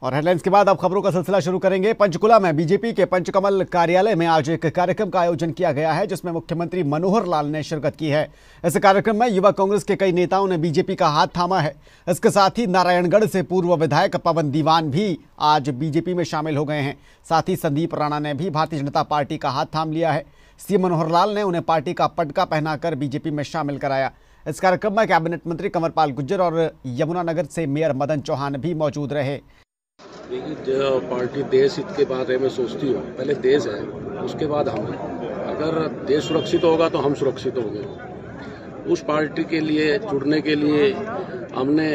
और हेडलाइंस के बाद अब खबरों का सिलसिला शुरू करेंगे। पंचकुला में बीजेपी के पंचकमल कार्यालय में आज एक कार्यक्रम का आयोजन किया गया है, जिसमें मुख्यमंत्री मनोहर लाल ने शिरकत की है। इस कार्यक्रम में युवा कांग्रेस के कई नेताओं ने बीजेपी का हाथ थामा है। इसके साथ ही नारायणगढ़ से पूर्व विधायक पवन दीवान भी आज बीजेपी में शामिल हो गए हैं। साथ ही संदीप राणा ने भी भारतीय जनता पार्टी का हाथ थाम लिया है। सीएम मनोहर लाल ने उन्हें पार्टी का पटका पहनाकर बीजेपी में शामिल कराया। इस कार्यक्रम में कैबिनेट मंत्री कंवरपाल गुर्जर और यमुनानगर से मेयर मदन चौहान भी मौजूद रहे। देखिए, जो पार्टी देश हित के बारे में सोचती हो, पहले देश है, उसके बाद हम हैं। अगर देश सुरक्षित होगा तो हम सुरक्षित होंगे। उस पार्टी के लिए जुड़ने के लिए हमने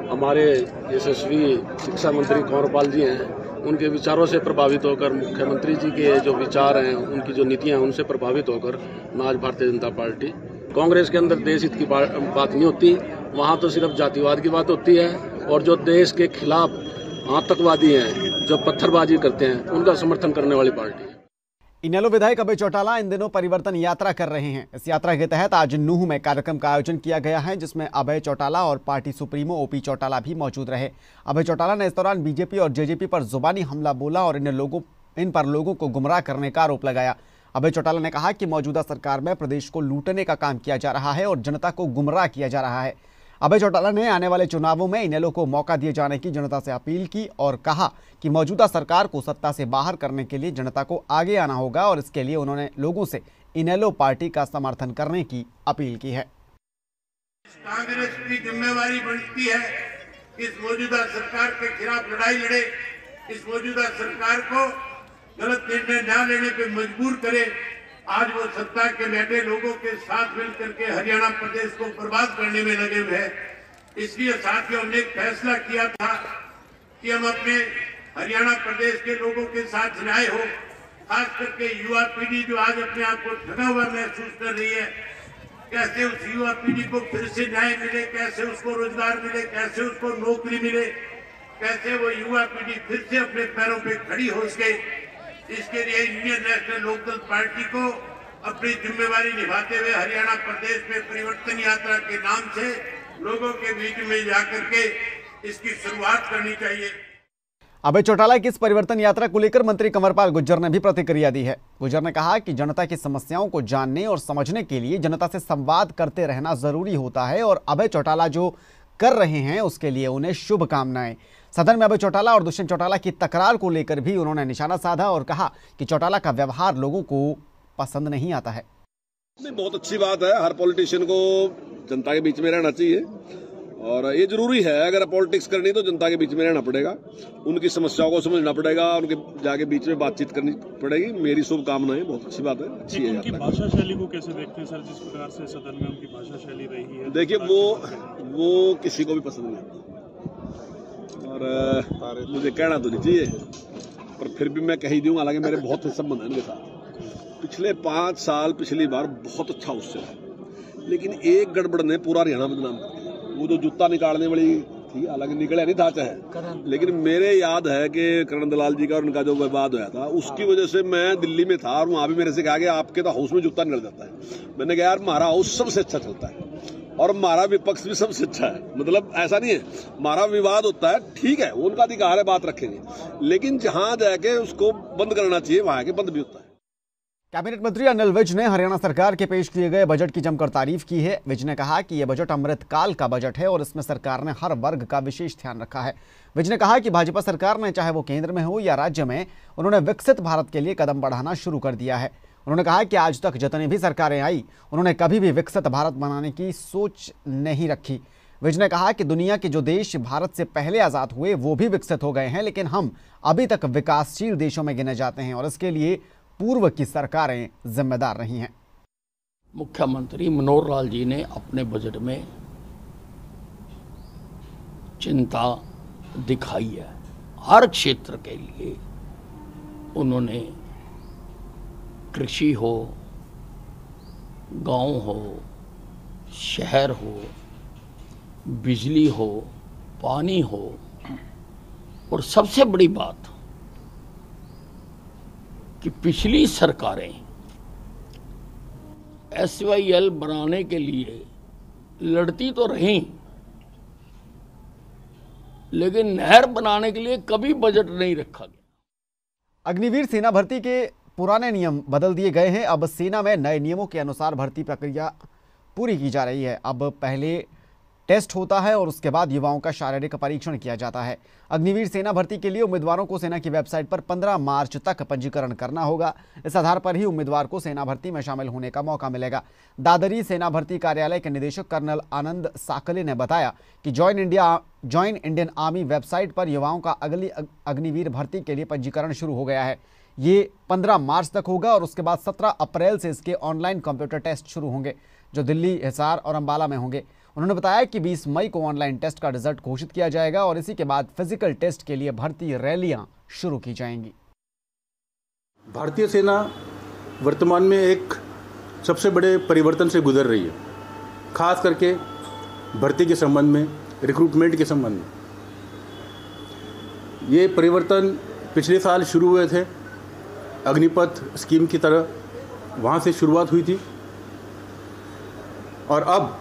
हमारे यशस्वी शिक्षा मंत्री कंवरपाल जी हैं, उनके विचारों से प्रभावित होकर, मुख्यमंत्री जी के जो विचार हैं, उनकी जो नीतियां हैं, उनसे प्रभावित होकर मैं आज भारतीय जनता पार्टी। कांग्रेस के अंदर देश हित की बात नहीं होती, वहाँ तो सिर्फ जातिवाद की बात होती है। और जो देश के खिलाफ आतंकवादी हैं, जो पत्थरबाजी करते हैं, उनका समर्थन करने वाली पार्टी है। इनेलो विधायक अभय चौटाला इन दिनों परिवर्तन यात्रा कर रहे हैं। इस यात्रा के तहत आज नूह में कार्यक्रम का आयोजन किया गया है, जिसमें अभय चौटाला और पार्टी सुप्रीमो ओपी चौटाला भी मौजूद रहे। अभय चौटाला ने इस दौरान बीजेपी और जेजेपी पर जुबानी हमला बोला और इन पर लोगों को गुमराह करने का आरोप लगाया। अभय चौटाला ने कहा कि मौजूदा सरकार में प्रदेश को लूटने का काम किया जा रहा है और जनता को गुमराह किया जा रहा है। अभय चौटाला ने आने वाले चुनावों में इनेलो को मौका दिए जाने की जनता से अपील की और कहा कि मौजूदा सरकार को सत्ता से बाहर करने के लिए जनता को आगे आना होगा और इसके लिए उन्होंने लोगों से इनेलो पार्टी का समर्थन करने की अपील की है। कांग्रेस की जिम्मेवारी बनती है इस मौजूदा सरकार के खिलाफ लड़ाई लड़े, इस मौजूदा सरकार को गलत निर्णय न लेने पे मजबूर करे। आज वो सत्ता के बैठे लोगों के साथ मिलकर के हरियाणा प्रदेश को बर्बाद करने में लगे हुए हैं। इसलिए साथियों, हमने एक फैसला किया था कि हम अपने हरियाणा प्रदेश के लोगों के साथ न्याय हो, खास करके युवा पीढ़ी जो आज अपने आप को ठगा हुआ महसूस कर रही है, कैसे उस युवा पीढ़ी को फिर से न्याय मिले, कैसे उसको रोजगार मिले, कैसे उसको नौकरी मिले, कैसे वो युवा पीढ़ी फिर से अपने पैरों पे खड़ी हो सके। इसके लिए इंडियन नेशनल लोकदल पार्टी को अपनी जिम्मेवारी निभाते हुए हरियाणा प्रदेश में परिवर्तन यात्रा के नाम से लोगों के बीच में जाकर के इसकी शुरुआत करनी चाहिए। अभय चौटाला की इस परिवर्तन यात्रा को लेकर मंत्री कंवरपाल गुर्जर ने भी प्रतिक्रिया दी है। गुर्जर ने कहा कि जनता की समस्याओं को जानने और समझने के लिए जनता से संवाद करते रहना जरूरी होता है और अभय चौटाला जो कर रहे हैं उसके लिए उन्हें शुभकामनाएं। सदन में अभय चौटाला और दुष्यंत चौटाला की तकरार को लेकर भी उन्होंने निशाना साधा और कहा कि चौटाला का व्यवहार लोगों को पसंद नहीं आता है। बहुत अच्छी बात है, हर पॉलिटिशियन को जनता के बीच में रहना चाहिए और ये जरूरी है। अगर पॉलिटिक्स करनी तो जनता के बीच में रहना पड़ेगा, उनकी समस्याओं को समझना पड़ेगा, उनके जाके बीच में बातचीत करनी पड़ेगी। मेरी शुभकामनाएं। बहुत अच्छी बात है, अच्छी है। उनकी भाषा शैली को कैसे देखते हैं सर, जिस प्रकार से सदन में उनकी भाषा शैली रही है? देखिए, वो किसी को भी पसंद नहीं आता और मुझे कहना तो नहीं चाहिए, पर फिर भी मैं कही दूंगा। हालांकि मेरे बहुत संबंध है इनके साथ। पिछले 5 साल पिछली बार बहुत अच्छा उससे है, लेकिन एक गड़बड़ ने पूरा हरियाणा बदनाम कर दिया। वो जो जूता निकालने वाली थी, हालांकि निकला नहीं था चाहे, लेकिन मेरे याद है कि करण दलाल जी का और उनका जो विवाद हुआ था, उसकी वजह से मैं दिल्ली में था और वहां भी मेरे से कहा गया आपके तो हाउस में जूता निकल जाता है। मैंने कहा यार, हमारा हाउस सबसे अच्छा चलता है और हमारा विपक्ष भी सबसे अच्छा है। मतलब ऐसा नहीं है, हमारा विवाद होता है, ठीक है, उनका अधिकार है, बात रखेंगे, लेकिन जहां जाके उसको बंद करना चाहिए वहां के बंद भी होता है। कैबिनेट मंत्री अनिल विज ने हरियाणा सरकार के पेश किए गए बजट की जमकर तारीफ की है। विज ने कहा कि यह बजट अमृतकाल का बजट है और इसमें सरकार ने हर वर्ग का विशेष ध्यान रखा है। विज ने कहा कि भाजपा सरकार ने, चाहे वो केंद्र में हो या राज्य में, उन्होंने विकसित भारत के लिए कदम बढ़ाना शुरू कर दिया है। उन्होंने कहा कि आज तक जितनी भी सरकारें आई, उन्होंने कभी भी विकसित भारत बनाने की सोच नहीं रखी। विज ने कहा कि दुनिया के जो देश भारत से पहले आज़ाद हुए वो भी विकसित हो गए हैं, लेकिन हम अभी तक विकासशील देशों में गिने जाते हैं और इसके लिए पूर्व की सरकारें जिम्मेदार रही हैं। मुख्यमंत्री मनोहर लाल जी ने अपने बजट में चिंता दिखाई है। हर क्षेत्र के लिए उन्होंने, कृषि हो, गांव हो, शहर हो, बिजली हो, पानी हो, और सबसे बड़ी बात कि पिछली सरकारें SYL बनाने के लिए लड़ती तो रहीं, लेकिन नहर बनाने के लिए कभी बजट नहीं रखा गया। अग्निवीर सेना भर्ती के पुराने नियम बदल दिए गए हैं। अब सेना में नए नियमों के अनुसार भर्ती प्रक्रिया पूरी की जा रही है। अब पहले टेस्ट होता है और उसके बाद युवाओं का शारीरिक परीक्षण किया जाता है। अग्निवीर सेना भर्ती के लिए उम्मीदवारों को सेना की वेबसाइट पर 15 मार्च तक पंजीकरण करना होगा। इस आधार पर ही उम्मीदवार को सेना भर्ती में शामिल होने का मौका मिलेगा। दादरी सेना भर्ती कार्यालय के निदेशक कर्नल आनंद साकले ने बताया कि ज्वाइन इंडियन आर्मी वेबसाइट पर युवाओं का अगली अग्निवीर भर्ती के लिए पंजीकरण शुरू हो गया है। ये 15 मार्च तक होगा और उसके बाद 17 अप्रैल से इसके ऑनलाइन कंप्यूटर टेस्ट शुरू होंगे, जो दिल्ली, हिसार और अंबाला में होंगे। उन्होंने बताया कि 20 मई को ऑनलाइन टेस्ट का रिजल्ट घोषित किया जाएगा और इसी के बाद फिजिकल टेस्ट के लिए भर्ती रैलियां शुरू की जाएंगी। भारतीय सेना वर्तमान में एक सबसे बड़े परिवर्तन से गुजर रही है, खास करके भर्ती के संबंध में, रिक्रूटमेंट के संबंध में। ये परिवर्तन पिछले साल शुरू हुए थे, अग्निपथ स्कीम की तरह वहाँ से शुरुआत हुई थी और अब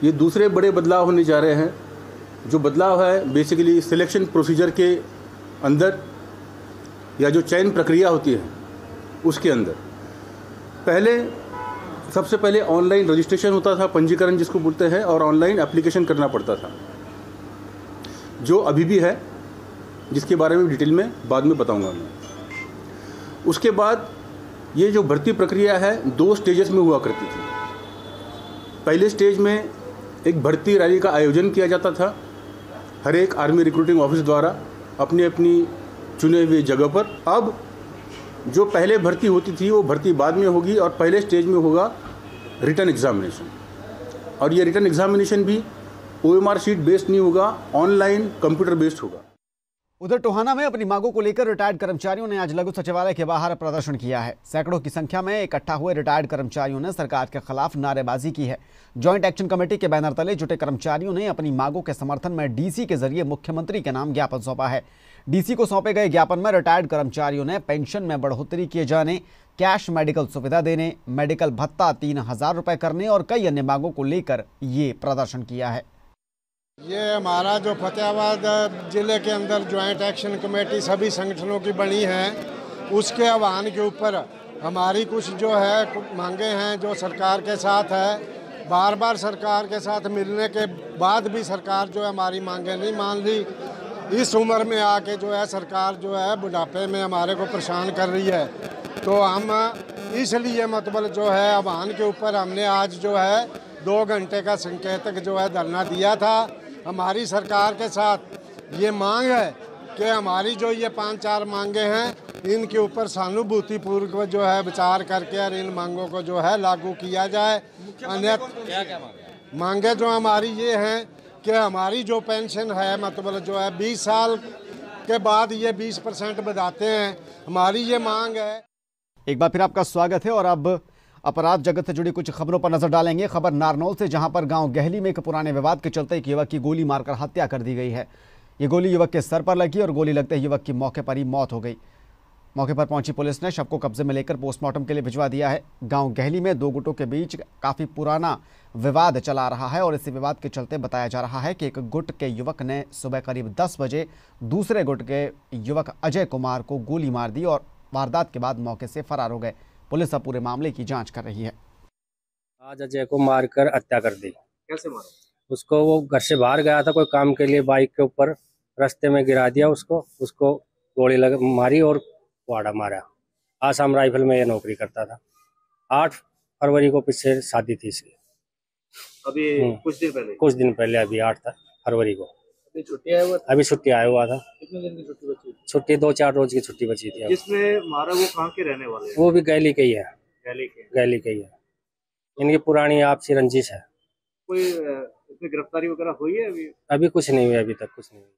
ये दूसरे बड़े बदलाव होने जा रहे हैं। जो बदलाव है बेसिकली सिलेक्शन प्रोसीजर के अंदर या जो चयन प्रक्रिया होती है उसके अंदर। सबसे पहले ऑनलाइन रजिस्ट्रेशन होता था, पंजीकरण जिसको बोलते हैं, और ऑनलाइन एप्लीकेशन करना पड़ता था, जो अभी भी है, जिसके बारे में डिटेल में बाद में बताऊंगा मैं। उसके बाद ये जो भर्ती प्रक्रिया है 2 स्टेजेस में हुआ करती थी। पहले स्टेज में एक भर्ती रैली का आयोजन किया जाता था हर एक आर्मी रिक्रूटिंग ऑफिस द्वारा अपनी अपनी चुने हुए जगह पर। अब जो पहले भर्ती होती थी वो भर्ती बाद में होगी और पहले स्टेज में होगा रिटन एग्जामिनेशन। और ये रिटन एग्जामिनेशन भी OMR शीट बेस्ड नहीं होगा, ऑनलाइन कंप्यूटर बेस्ड होगा। उधर टोहाना में अपनी मांगों को लेकर रिटायर्ड कर्मचारियों ने आज लघु सचिवालय के बाहर प्रदर्शन किया है। सैकड़ों की संख्या में इकट्ठा हुए रिटायर्ड कर्मचारियों ने सरकार के खिलाफ नारेबाजी की है। जॉइंट एक्शन कमेटी के बैनर तले जुटे कर्मचारियों ने अपनी मांगों के समर्थन में डीसी के जरिए मुख्यमंत्री के नाम ज्ञापन सौंपा है। डीसी को सौंपे गए ज्ञापन में रिटायर्ड कर्मचारियों ने पेंशन में बढ़ोतरी किए जाने, कैश मेडिकल सुविधा देने, मेडिकल भत्ता 3000 रुपए करने और कई अन्य मांगों को लेकर ये प्रदर्शन किया है। ये हमारा जो फतेहाबाद जिले के अंदर ज्वाइंट एक्शन कमेटी सभी संगठनों की बनी है, उसके आह्वान के ऊपर हमारी कुछ जो है मांगे हैं जो सरकार के साथ है। बार बार सरकार के साथ मिलने के बाद भी सरकार जो है हमारी मांगे नहीं मान रही। इस उम्र में आके जो है सरकार जो है बुढ़ापे में हमारे को परेशान कर रही है। तो हम इसलिए मतलब जो है आह्वान के ऊपर हमने आज जो है 2 घंटे का संकेतक जो है धरना दिया था। हमारी सरकार के साथ ये मांग है कि हमारी जो ये 5-4 मांगे हैं इनके ऊपर सहानुभूतिपूर्वक जो है विचार करके और इन मांगों को जो है लागू किया जाए। अन्यथा क्या मांगे जो हमारी ये हैं कि हमारी जो पेंशन है मतलब जो है 20 साल के बाद ये 20% बढ़ाते हैं, हमारी ये मांग है। एक बार फिर आपका स्वागत है और अब अपराध जगत से जुड़ी कुछ खबरों पर नजर डालेंगे। खबर नारनौल से, जहां पर गांव गहली में एक पुराने विवाद के चलते एक युवक की गोली मारकर हत्या कर दी गई है। ये गोली युवक के सर पर लगी और गोली लगते ही युवक की मौके पर ही मौत हो गई। मौके पर पहुंची पुलिस ने शव को कब्जे में लेकर पोस्टमार्टम के लिए भिजवा दिया है। गांव गहली में 2 गुटों के बीच काफी पुराना विवाद चला रहा है और इसी विवाद के चलते बताया जा रहा है कि एक गुट के युवक ने सुबह करीब 10 बजे दूसरे गुट के युवक अजय कुमार को गोली मार दी और वारदात के बाद मौके से फरार हो गए। पुलिस अब पूरे मामले की जांच कर रही है। आज अजय को मारकर हत्या कर दी। कैसे मारा? उसको वो घर से बाहर गया था कोई काम के लिए, बाइक के ऊपर रास्ते में गिरा दिया उसको गोली मारी और कुआड़ा मारा। आसाम राइफल में ये नौकरी करता था। 8 फरवरी को पीछे शादी थी इसकी। अभी कुछ दिन पहले अभी 8 फरवरी को अभी छुट्टी आया हुआ था। अभी छुट्टी आया हुआ था। कितने दिन की छुट्टी बची? छुट्टी 2-4 रोज की छुट्टी बची थी। जिसने मारा वो कहाँ के रहने वाले हैं? वो भी गैली के ही है। गैली के ही है। इनकी पुरानी आपसी रंजिश है। कोई इसमें गिरफ्तारी वगैरह हुई है? अभी कुछ नहीं हुई, अभी तक कुछ नहीं हुई।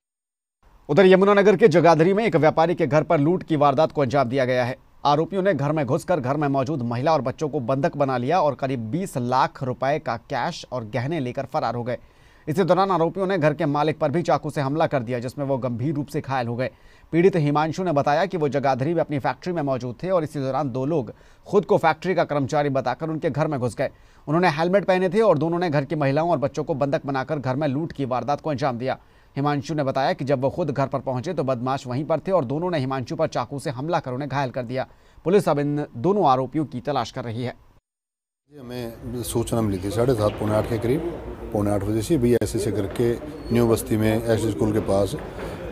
उधर यमुनानगर के जगाधरी में एक व्यापारी के घर पर लूट की वारदात को अंजाम दिया गया है। आरोपियों ने घर में घुसकर घर में मौजूद महिला और बच्चों को बंधक बना लिया और करीब 20 लाख रुपए का कैश और गहने लेकर फरार हो गए। इसी दौरान आरोपियों ने घर के मालिक पर भी चाकू से हमला कर दिया, जिसमें वो गंभीर रूप से घायल हो गए। पीड़ित हिमांशु ने बताया कि वो जगाधरी में अपनी फैक्ट्री में मौजूद थे और इसी दौरान 2 लोग खुद को फैक्ट्री का कर्मचारी बताकर उनके घर में घुस गए। उन्होंने हेलमेट पहने थे और दोनों ने घर की महिलाओं और बच्चों को बंधक बनाकर घर में लूट की वारदात को अंजाम दिया। हिमांशु ने बताया कि जब वो खुद घर पर पहुंचे तो बदमाश वहीं पर थे और दोनों ने हिमांशु पर चाकू से हमला कर उन्हें घायल कर दिया। पुलिस अब इन दोनों आरोपियों की तलाश कर रही है। हमें सूचना मिली थी 7:30 पौने 8 के करीब, पौने 8 बजे से भी ऐसे करके न्यू बस्ती में एस स्कूल के पास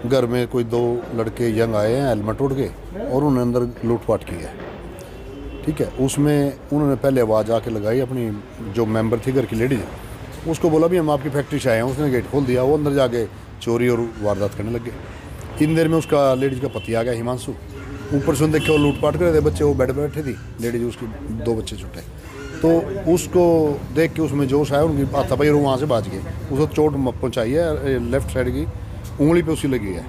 घर में कोई 2 लड़के यंग आए हैं हेलमेट उड़ के और उन्होंने अंदर लूटपाट की है। ठीक है, उसमें उन्होंने पहले आवाज़ आके लगाई अपनी जो मेंबर थी घर की लेडीज, उसको बोला भी हम आपकी फैक्ट्री से आए हैं। उसने गेट खोल दिया, वो अंदर जाके चोरी और वारदात करने लग गए। इन देर में उसका लेडीज का पति आ गया हिमांशु, ऊपर से देखे वो लूटपाट कर रहे थे बच्चे, वो बेड पर बैठे थी लेडीज, उसके 2 बच्चे छुट्टे, तो उसको देख के उसमें जोश आया, उनकी हाथापाई और वहाँ से भाग गए। उसको चोट पहुँचाई है, लेफ्ट साइड की उंगली पे उसकी लगी है,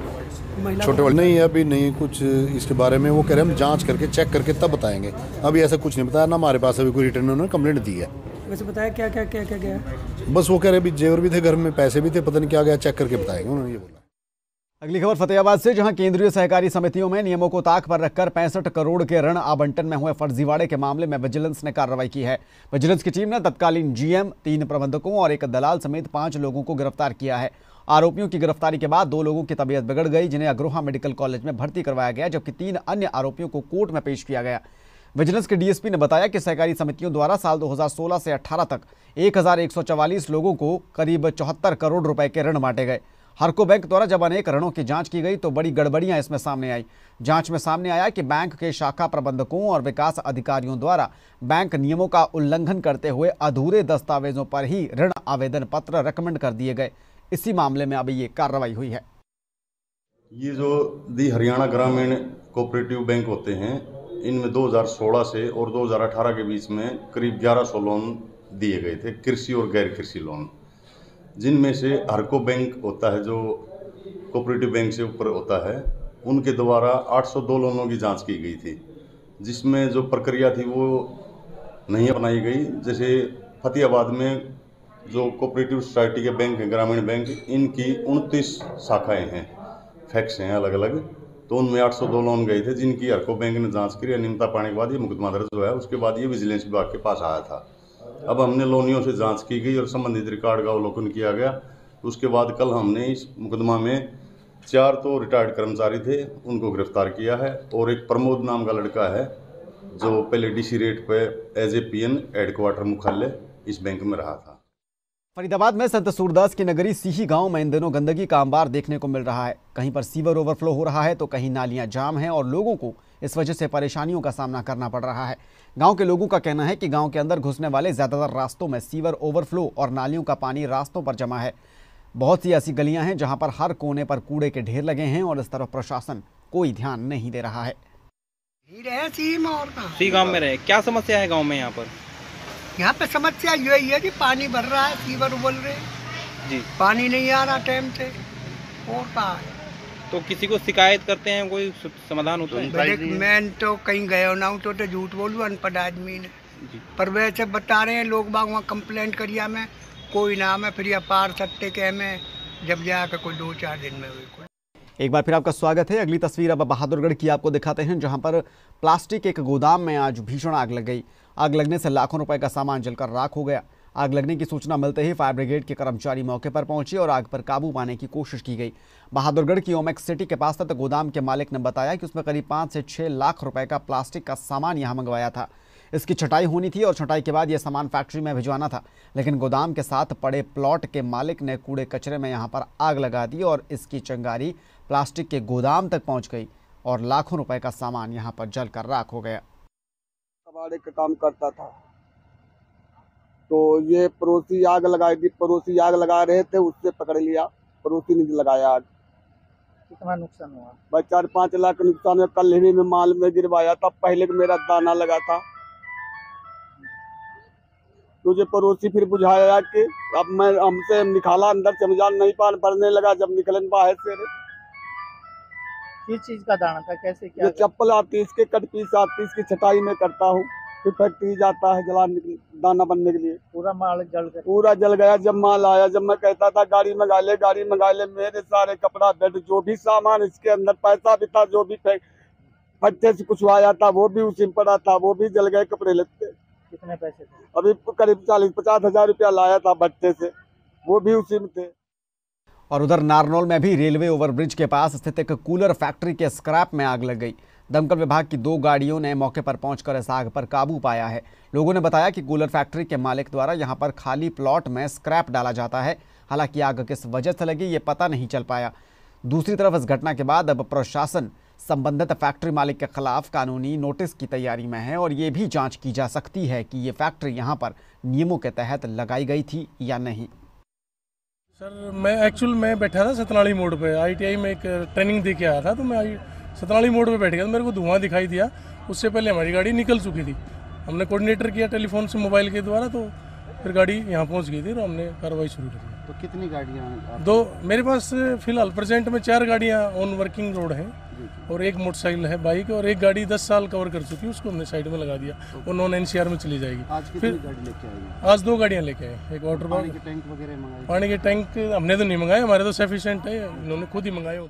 छोटे वाले। नहीं अभी नहीं कुछ इसके बारे में, वो कह रहे हैं हम जांच करके चेक करके तब बताएंगे। अभी ऐसा कुछ नहीं बताया ना, हमारे पास अभी कोई रिटर्न उन्होंने कंप्लेंट दी है। वैसे बताया क्या गया? बस वो कह रहे अभी जेवर भी थे घर में, पैसे भी थे, पता नहीं क्या गया, चेक करके बताएंगे, उन्होंने ये बोला। अगली खबर फतेहाबाद से, जहां केंद्रीय सहकारी समितियों में नियमों को ताक पर रखकर 65 करोड़ के ऋण आवंटन में हुए फर्जीवाड़े के मामले में विजिलेंस ने कार्रवाई की है। विजिलेंस की टीम ने तत्कालीन जीएम, 3 प्रबंधकों और एक दलाल समेत 5 लोगों को गिरफ्तार किया है। आरोपियों की गिरफ्तारी के बाद 2 लोगों की तबीयत बिगड़ गई, जिन्हें अग्रोहा मेडिकल कॉलेज में भर्ती करवाया गया, जबकि 3 अन्य आरोपियों को कोर्ट में पेश किया गया। विजिलेंस के डीएसपी ने बताया कि सहकारी समितियों द्वारा साल 2016 से 18 तक 1144 लोगों को करीब 74 करोड़ रुपए के ऋण बांटे गए। हरको बैंक द्वारा जब अनेक ऋणों की जांच की गई तो बड़ी गड़बड़ियां इसमें सामने आई। जांच में सामने आया कि बैंक के शाखा प्रबंधकों और विकास अधिकारियों द्वारा बैंक नियमों का उल्लंघन करते हुए अधूरे दस्तावेजों पर ही ऋण आवेदन पत्र रिकमेंड कर दिए गए। इसी मामले में अभी ये कार्रवाई हुई है। ये जो दी हरियाणा ग्रामीण कोऑपरेटिव बैंक होते हैं, इनमें 2016 से और 2018 के बीच में करीब 1100 लोन दिए गए थे, कृषि और गैर कृषि लोन, जिनमें से हरको बैंक होता है जो कोऑपरेटिव बैंक से ऊपर होता है, उनके द्वारा 802 लोनों की जांच की गई थी, जिसमें जो प्रक्रिया थी वो नहीं अपनाई गई। जैसे फतेहाबाद में जो कोऑपरेटिव सोसाइटी के बैंक हैं, ग्रामीण बैंक, इनकी 29 शाखाएं हैं, फैक्स हैं अलग अलग, तो उनमें 802 लोन गए थे, जिनकी हरको बैंक ने जांच की। अनियमितता पाने के बाद ये मुकदमा दर्ज हुआ है। उसके बाद ये विजिलेंस विभाग के पास आया था। अब हमने लोनियों से जांच की गई और संबंधित रिकॉर्ड का अवलोकन किया गया। उसके बाद कल हमने इस मुकदमा में 4 तो रिटायर्ड कर्मचारी थे, उनको गिरफ्तार किया है, और एक प्रमोद नाम का लड़का है जो पहले डीसी रेट पे एज ए पीएन हेडक्वार्टर मुख्यालय इस बैंक में रहा था। फरीदाबाद में संत सूरदास की नगरी सीही गांव में इन दिनों गंदगी का अंबार देखने को मिल रहा है। कहीं पर सीवर ओवरफ्लो हो रहा है तो कहीं नालियां जाम हैं और लोगों को इस वजह से परेशानियों का सामना करना पड़ रहा है। गांव के लोगों का कहना है कि गांव के अंदर घुसने वाले ज्यादातर रास्तों में सीवर ओवरफ्लो और नालियों का पानी रास्तों पर जमा है। बहुत सी ऐसी गलियां हैं जहां पर हर कोने पर कूड़े के ढेर लगे हैं और इस तरफ प्रशासन कोई ध्यान नहीं दे रहा है। सी गांव में रहे, क्या समस्या है गांव में? यहाँ पे समस्या यही है कि पानी भर रहा है, सीवर बोल रहे जी, पानी नहीं आ रहा टाइम से, और कहा है। तो किसी को शिकायत करते हैं, कोई समाधान होता है? मैं तो कहीं गया ना हूँ तो झूठ बोलूँ, अनपढ़ आदमी ने, पर वैसे बता रहे हैं लोग बाग वहाँ कंप्लेंट करिया में कोई नाम है, फिर या पार सकते के में जब जाकर कोई 2-4 दिन में हुई। एक बार फिर आपका स्वागत है। अगली तस्वीर अब बहादुरगढ़ की आपको दिखाते हैं, जहां पर प्लास्टिक एक गोदाम में आज भीषण आग लग गई। आग लगने से लाखों रुपए का सामान जलकर राख हो गया। आग लगने की सूचना मिलते ही फायर ब्रिगेड के कर्मचारी मौके पर पहुंचे और आग पर काबू पाने की कोशिश की गई। बहादुरगढ़ की ओमेक्स सिटी के पास स्थित गोदाम के मालिक ने बताया कि उसमें करीब 5 से 6 लाख रुपए का प्लास्टिक का सामान यहां मंगवाया था। इसकी छटाई होनी थी और छटाई के बाद यह सामान फैक्ट्री में भिजवाना था, लेकिन गोदाम के साथ पड़े प्लॉट के मालिक ने कूड़े कचरे में यहां पर आग लगा दी और इसकी चिंगारी प्लास्टिक के गोदाम तक पहुंच गई और लाखों रुपए का सामान यहां पर जलकर राख हो गया। कबाड़े का काम करता था तो ये पड़ोसी आग लगाई थी, पड़ोसी आग लगा रहे थे, उससे पकड़ लिया, पड़ोसी ने लगाया आग। कितना नुकसान हुआ? बस 4-5 लाख का नुकसान हुआ। कल ही में माल में गिरवाया था, पहले मेरा दाना लगा था, तुझे पड़ोसी फिर बुझाया कि अब मैं हमसे निकाला अंदर से, जान नहीं पान भरने लगा जब निकलन बाहर से। किस चीज का दाना था, कैसे क्या? ये चप्पल आती है, इसके कट पीस आती है, इसकी छटाई में करता हूँ, फिर फैक्ट्री जाता है जलाने के लिए, दाना बनने के लिए। पूरा माल जल गया? पूरा जल गया। जब माल आया, जब मैं कहता था गाड़ी मंगा ले, गाड़ी मंगा ले, मेरे सारे कपड़ा बेड जो भी सामान इसके अंदर, पैसा भी था, जो भी फट्टे से कुछ आया था वो भी उसी में पड़ा था, वो भी जल गए। कपड़े लगते कितने पैसे थे? अभी करीब 40-50 हजार रुपया लाया था भट्टे से, वो भी उसी में थे। और उधर नारनौल में भी रेलवे ओवरब्रिज के पास स्थित एक कूलर फैक्ट्री के स्क्रैप में आग लग गई। दमकल विभाग की 2 गाड़ियों ने मौके पर पहुंचकर इस आग पर काबू पाया है। लोगों ने बताया कि कूलर फैक्ट्री के मालिक द्वारा यहां पर खाली प्लॉट में स्क्रैप डाला जाता है। हालांकि आग किस वजह से लगी ये पता नहीं चल पाया। दूसरी तरफ इस घटना के बाद अब प्रशासन संबंधित फैक्ट्री मालिक के खिलाफ कानूनी नोटिस की तैयारी में है और ये भी जांच की जा सकती है कि ये फैक्ट्री यहां पर नियमों के तहत लगाई गई थी या नहीं। सर मैं बैठा था सतनाली मोड़ पे, ITI में एक ट्रेनिंग दे के आया था, तो मैं सतनाली मोड़ पे बैठ गया, तो मेरे को धुआं दिखाई दिया। उससे पहले हमारी गाड़ी निकल चुकी थी। हमने कोऑर्डिनेटर किया टेलीफोन से मोबाइल के द्वारा, तो फिर गाड़ी यहाँ पहुँच गई थी, तो हमने कार्रवाई शुरू कर दी। तो कितनी गाड़ियाँ? 2 मेरे पास फिलहाल प्रेजेंट में 4 गाड़ियाँ ऑन वर्किंग रोड हैं और एक मोटरसाइकिल है बाइक, और एक गाड़ी 10 साल कवर कर चुकी है, उसको हमने साइड में लगा दिया, वो नॉन NCR में चली जाएगी। आज कितनी गाड़ी लेके आएगी? आज 2 गाड़ियाँ लेके आए। एक वाटर पानी के टैंक वगैरह मंगाए? पानी के टैंक हमने तो नहीं मंगाए, हमारे तो सफिशिएंट है, इन्होंने खुद ही मंगाए हो।